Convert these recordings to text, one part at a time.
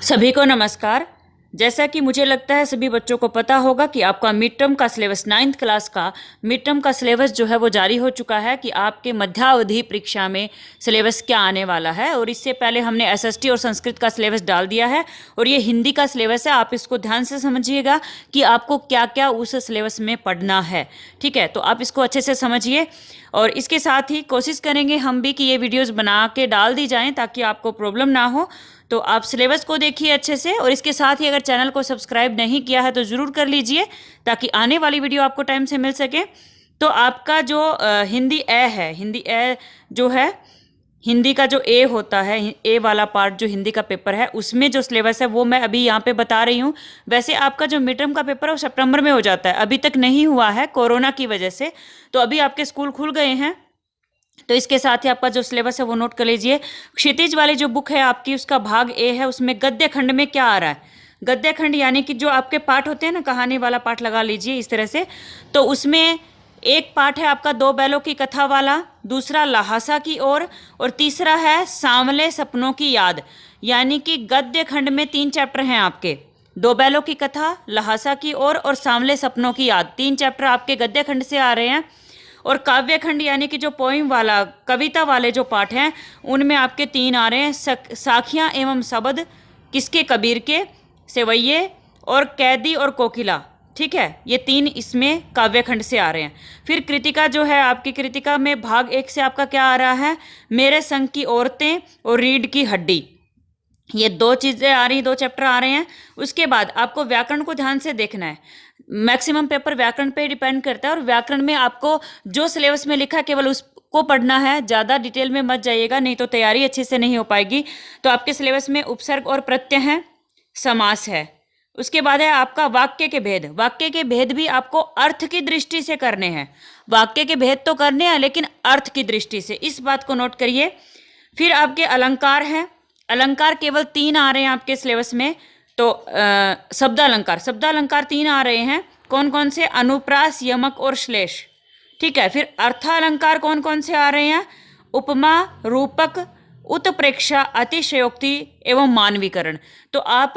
सभी को नमस्कार। जैसा कि मुझे लगता है सभी बच्चों को पता होगा कि आपका मिड टर्म का सिलेबस 9th क्लास का मिड टर्म का सिलेबस जो है वो जारी हो चुका है कि आपके मध्यावधि परीक्षा में सिलेबस क्या आने वाला है। और इससे पहले हमने एसएसटी और संस्कृत का सिलेबस डाल दिया है और ये हिंदी का सिलेबस है। आप इसको ध्यान से समझिएगा कि आपको क्या क्या उस सिलेबस में पढ़ना है। ठीक है, तो आप इसको अच्छे से समझिए और इसके साथ ही कोशिश करेंगे हम भी कि ये वीडियोज़ बना के डाल दी जाएँ ताकि आपको प्रॉब्लम ना हो। तो आप सिलेबस को देखिए अच्छे से और इसके साथ ही अगर चैनल को सब्सक्राइब नहीं किया है तो ज़रूर कर लीजिए ताकि आने वाली वीडियो आपको टाइम से मिल सके। तो आपका जो हिंदी ए है, हिंदी ए जो है, हिंदी का जो ए होता है, ए वाला पार्ट जो हिंदी का पेपर है उसमें जो सिलेबस है वो मैं अभी यहाँ पे बता रही हूँ। वैसे आपका जो मिड टर्म का पेपर है वो सितंबर में हो जाता है, अभी तक नहीं हुआ है कोरोना की वजह से। तो अभी आपके स्कूल खुल गए हैं तो इसके साथ ही आपका जो सिलेबस है वो नोट कर लीजिए। क्षितिज वाली जो बुक है आपकी, उसका भाग ए है, उसमें गद्य खंड में क्या आ रहा है। गद्य खंड यानी कि जो आपके पाठ होते हैं ना, कहानी वाला पाठ लगा लीजिए इस तरह से। तो उसमें एक पाठ है आपका दो बैलों की कथा वाला, दूसरा लहासा की ओर और तीसरा है सांवले सपनों की याद। यानी कि गद्य खंड में 3 चैप्टर हैं आपके, दो बैलों की कथा, लहासा की ओर और सांवले सपनों की याद। 3 चैप्टर आपके गद्य खंड से आ रहे हैं। और काव्य खंड यानी कि जो पोइम वाला, कविता वाले जो पाठ हैं उनमें आपके 3 आ रहे हैं, साखियाँ एवं शब्द, किसके, कबीर के, सेवैये और कैदी और कोकिला। ठीक है, ये 3 इसमें काव्य खंड से आ रहे हैं। फिर कृतिका जो है आपकी, कृतिका में भाग 1 से आपका क्या आ रहा है, मेरे संग की औरतें और रीढ़ की हड्डी। ये 2 चीज़ें आ रही, 2 चैप्टर आ रहे हैं। उसके बाद आपको व्याकरण को ध्यान से देखना है। मैक्सिमम पेपर व्याकरण पे डिपेंड करता है और व्याकरण में आपको जो सिलेबस में लिखा है केवल उसको पढ़ना है, ज़्यादा डिटेल में मत जाइएगा, नहीं तो तैयारी अच्छे से नहीं हो पाएगी। तो आपके सिलेबस में उपसर्ग और प्रत्यय हैं, समास है। उसके बाद है आपका वाक्य के भेद। वाक्य के भेद भी आपको अर्थ की दृष्टि से करने हैं। वाक्य के भेद तो करने हैं लेकिन अर्थ की दृष्टि से, इस बात को नोट करिए। फिर आपके अलंकार हैं। अलंकार केवल 3 आ रहे हैं आपके सिलेबस में। तो शब्दालंकार, शब्दालंकार 3 आ रहे हैं। कौन कौन से, अनुप्रास, यमक और श्लेष। ठीक है, फिर अर्थालंकार कौन कौन से आ रहे हैं, उपमा, रूपक, उत्प्रेक्षा, अतिशयोक्ति एवं मानवीकरण। तो आप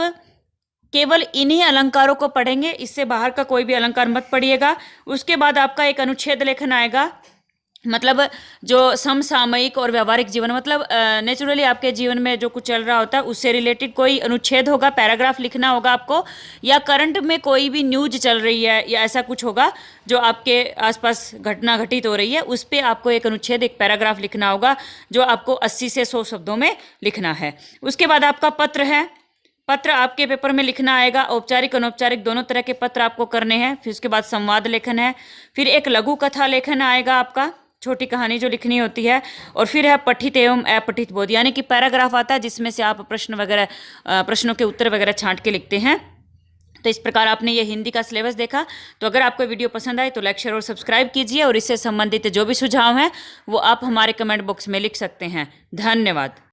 केवल इन्हीं अलंकारों को पढ़ेंगे, इससे बाहर का कोई भी अलंकार मत पढ़िएगा। उसके बाद आपका एक अनुच्छेद लेखन आएगा, मतलब जो समसामयिक और व्यवहारिक जीवन, मतलब नेचुरली आपके जीवन में जो कुछ चल रहा होता है उससे रिलेटेड कोई अनुच्छेद होगा, पैराग्राफ लिखना होगा आपको, या करंट में कोई भी न्यूज चल रही है या ऐसा कुछ होगा जो आपके आसपास घटना घटित हो रही है, उस पर आपको एक अनुच्छेद, एक पैराग्राफ लिखना होगा जो आपको 80 से 100 शब्दों में लिखना है। उसके बाद आपका पत्र है। पत्र आपके पेपर में लिखना आएगा, औपचारिक अनौपचारिक दोनों तरह के पत्र आपको करने हैं। फिर उसके बाद संवाद लेखन है। फिर एक लघु कथा लेखन आएगा आपका, छोटी कहानी जो लिखनी होती है। और फिर है पठित एवं अपठित बोध, यानी कि पैराग्राफ आता है जिसमें से आप प्रश्न वगैरह, प्रश्नों के उत्तर वगैरह छांट के लिखते हैं। तो इस प्रकार आपने ये हिंदी का सिलेबस देखा। तो अगर आपको वीडियो पसंद आए तो लाइक, शेयर और सब्सक्राइब कीजिए और इससे संबंधित जो भी सुझाव हैं वो आप हमारे कमेंट बॉक्स में लिख सकते हैं। धन्यवाद।